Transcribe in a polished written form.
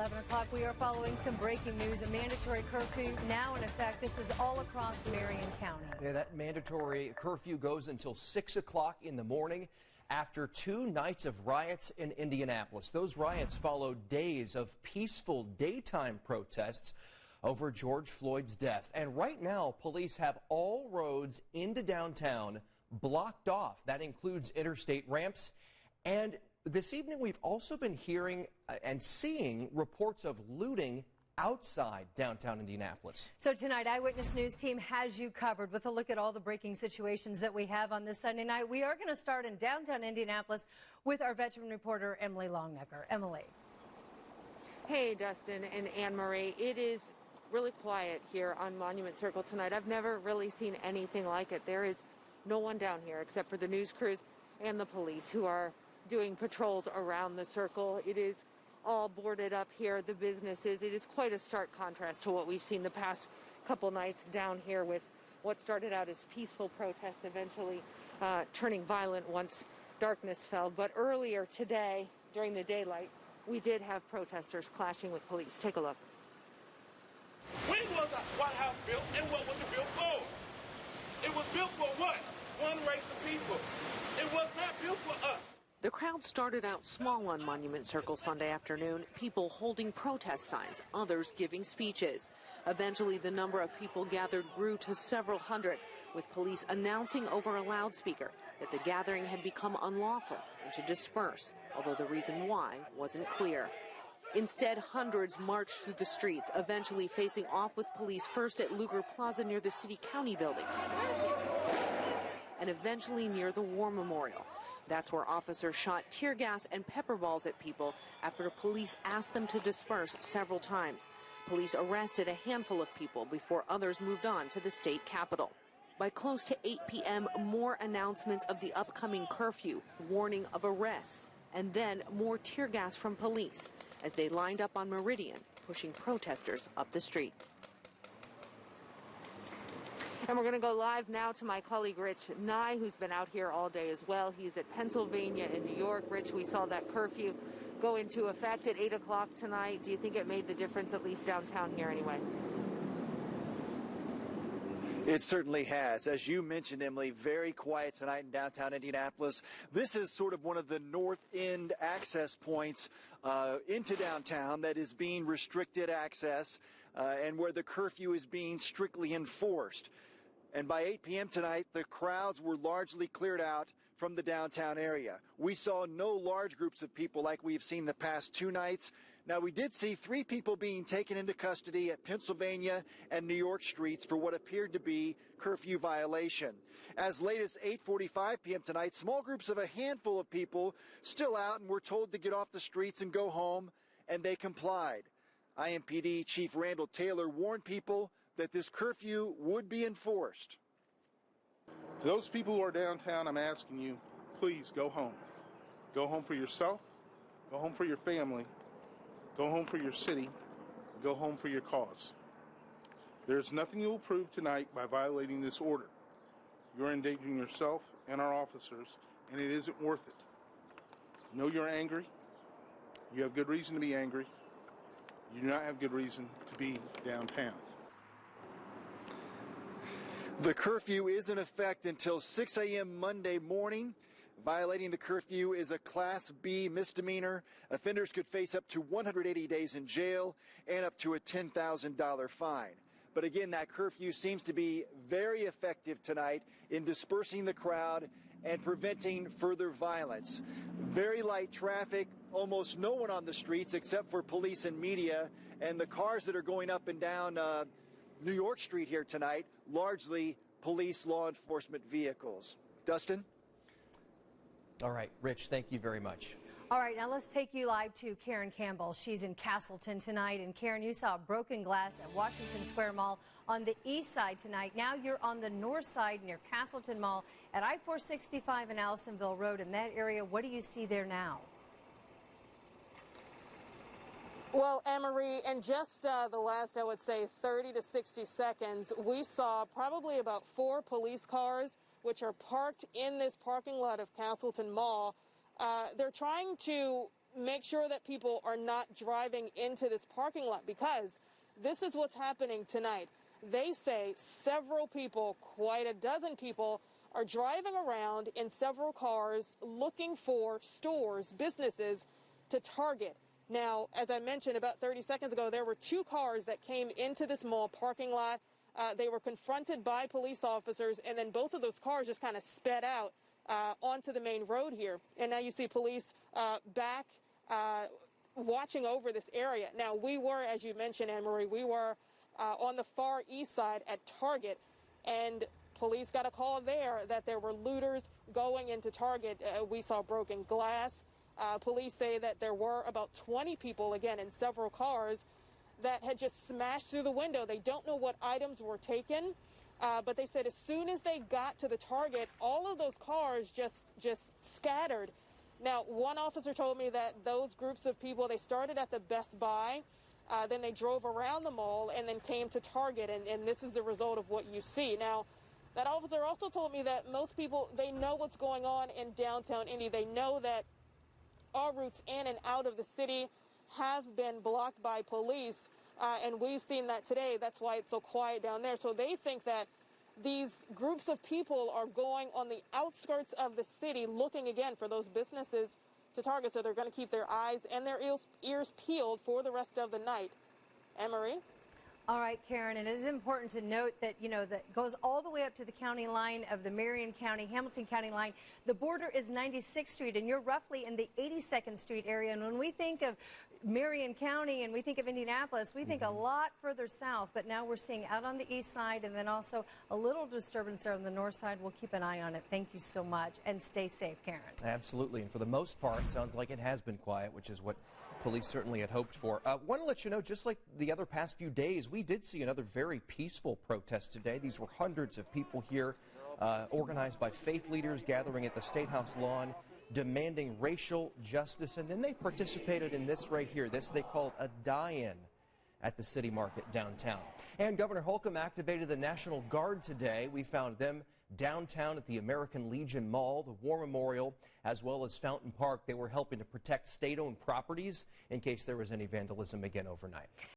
11 o'clock. We are following some breaking news. A mandatory curfew now in effect. This is all across Marion County. Yeah, that mandatory curfew goes until 6 o'clock in the morning after 2 nights of riots in Indianapolis. Those riots followed days of peaceful daytime protests over George Floyd's death. And right now, police have all roads into downtown blocked off. That includes interstate ramps. And this evening, we've also been hearing and seeing reports of looting outside downtown Indianapolis. So tonight, Eyewitness News team has you covered with a look at all the breaking situations that we have on this Sunday night. We are going to start in downtown Indianapolis with our veteran reporter, Emily Longnecker. Emily. Hey, Dustin and Anne Marie. It is really quiet here on Monument Circle tonight. I've never really seen anything like it. There is no one down here except for the news crews and the police who are doing patrols around the circle. It is all boarded up here, the businesses. It is quite a stark contrast to what we've seen the past couple nights down here with what started out as peaceful protests, eventually turning violent once darkness fell. But earlier today, during the daylight, we did have protesters clashing with police. Take a look. When was the White House built and what was it built for? It was built for what? One race of people. It was not built for us. The crowd started out small on Monument Circle Sunday afternoon, people holding protest signs, others giving speeches. Eventually, the number of people gathered grew to several hundred, with police announcing over a loudspeaker that the gathering had become unlawful and to disperse, although the reason why wasn't clear. Instead, hundreds marched through the streets, eventually facing off with police first at Lugar Plaza near the city-county building, and eventually near the War Memorial. That's where officers shot tear gas and pepper balls at people after police asked them to disperse several times. Police arrested a handful of people before others moved on to the state capitol. By close to 8 p.m., more announcements of the upcoming curfew, warning of arrests, and then more tear gas from police as they lined up on Meridian, pushing protesters up the street. And we're going to go live now to my colleague Rich Nye, who's been out here all day as well. He's at Pennsylvania and New York. Rich, we saw that curfew go into effect at 8 o'clock tonight. Do you think it made the difference, at least downtown here anyway? It certainly has. As you mentioned, Emily, very quiet tonight in downtown Indianapolis. This is sort of one of the north end access points into downtown that is being restricted access and where the curfew is being strictly enforced. And by 8 p.m. tonight, the crowds were largely cleared out from the downtown area. We saw no large groups of people like we've seen the past 2 nights. Now, we did see 3 people being taken into custody at Pennsylvania and New York streets for what appeared to be curfew violation. As late as 8:45 p.m. tonight, small groups of a handful of people still out and were told to get off the streets and go home, and they complied. IMPD Chief Randall Taylor warned people that this curfew would be enforced. To those people who are downtown, I'm asking you, please go home. Go home for yourself, go home for your family, go home for your city, go home for your cause. There's nothing you will prove tonight by violating this order. You're endangering yourself and our officers, and it isn't worth it. Know you're angry. You have good reason to be angry. You do not have good reason to be downtown. The curfew is in effect until 6 a.m. Monday morning. Violating the curfew is a Class B misdemeanor. Offenders could face up to 180 days in jail and up to a $10,000 fine. But again, that curfew seems to be very effective tonight in dispersing the crowd and preventing further violence. Very light traffic, almost no one on the streets except for police and media, and the cars that are going up and down New York Street here tonight, largely police law enforcement vehicles. Dustin? All right, Rich, thank you very much. All right, now let's take you live to Karen Campbell. She's in Castleton tonight. And Karen, you saw broken glass at Washington Square Mall on the east side tonight. Now you're on the north side near Castleton Mall at I-465 and Allisonville Road in that area. What do you see there now? Well, Anne-Marie, in just the last, I would say, 30 to 60 seconds, we saw probably about 4 police cars, which are parked in this parking lot of Castleton Mall. They're trying to make sure that people are not driving into this parking lot, because this is what's happening tonight. They say several people, quite a dozen people, are driving around in several cars looking for stores, businesses to target. Now, as I mentioned about 30 seconds ago, there were 2 cars that came into this mall parking lot. They were confronted by police officers, and then both of those cars just kind of sped out onto the main road here. And now you see police back watching over this area. Now, we were, as you mentioned, Anne-Marie, we were on the far east side at Target, and police got a call there that there were looters going into Target. We saw broken glass. Police say that there were about 20 people, again, in several cars that had just smashed through the window. They don't know what items were taken, but they said as soon as they got to the Target, all of those cars just scattered. Now, one officer told me that those groups of people, they started at the Best Buy, then they drove around the mall and then came to Target, and this is the result of what you see. Now, that officer also told me that most people, they know what's going on in downtown Indy. They know that all routes in and out of the city have been blocked by police, and we've seen that today. That's why it's so quiet down there. So they think that these groups of people are going on the outskirts of the city looking again for those businesses to target. So they're going to keep their eyes and their ears peeled for the rest of the night. Anne-Marie? All right, Karen, and it is important to note that, that goes all the way up to the county line of the Marion County, Hamilton County line. The border is 96th Street, and you're roughly in the 82nd Street area. And when we think of Marion County and we think of Indianapolis, we think a lot further south. But now we're seeing out on the east side and then also a little disturbance there on the north side. We'll keep an eye on it. Thank you so much, and stay safe, Karen. Absolutely, and for the most part, it sounds like it has been quiet, which is what police certainly had hoped for. Want to let you know, just like the other past few days, we did see another very peaceful protest today. These were hundreds of people here, organized by faith leaders gathering at the State House lawn, demanding racial justice, and then they participated in this right here. This they called a die-in at the City Market downtown. And Governor Holcomb activated the National Guard today. We found them downtown at the American Legion Mall, the War Memorial, as well as Fountain Park. They were helping to protect state-owned properties in case there was any vandalism again overnight.